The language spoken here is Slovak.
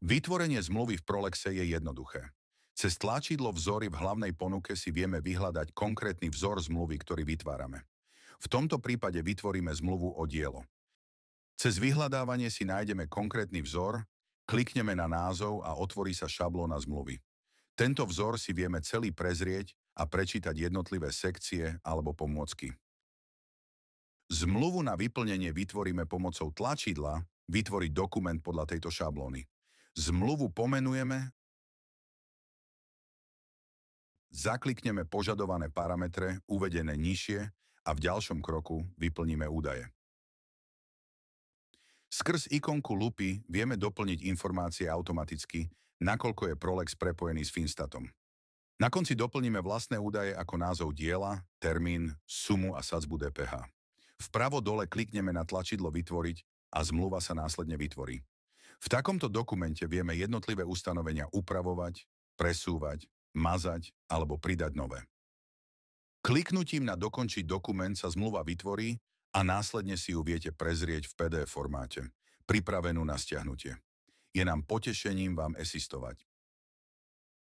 Vytvorenie zmluvy v Prolexe je jednoduché. Cez tlačidlo vzory v hlavnej ponuke si vieme vyhľadať konkrétny vzor zmluvy, ktorý vytvárame. V tomto prípade vytvoríme zmluvu o dielo. Cez vyhľadávanie si nájdeme konkrétny vzor, klikneme na názov a otvorí sa šablóna zmluvy. Tento vzor si vieme celý prezrieť a prečítať jednotlivé sekcie alebo pomôcky. Zmluvu na vyplnenie vytvoríme pomocou tlačidla vytvoriť dokument podľa tejto šablóny. Zmluvu pomenujeme, zaklikneme požadované parametre uvedené nižšie a v ďalšom kroku vyplníme údaje. Skrz ikonku lupy vieme doplniť informácie automaticky, nakoľko je Prolex prepojený s Finstatom. Na konci doplníme vlastné údaje ako názov diela, termín, sumu a sadzbu DPH. Vpravo dole klikneme na tlačidlo Vytvoriť a zmluva sa následne vytvorí. V takomto dokumente vieme jednotlivé ustanovenia upravovať, presúvať, mazať alebo pridať nové. Kliknutím na Dokončiť dokument sa zmluva vytvorí a následne si ju viete prezrieť v PDF formáte, pripravenú na stiahnutie. Je nám potešením vám asistovať.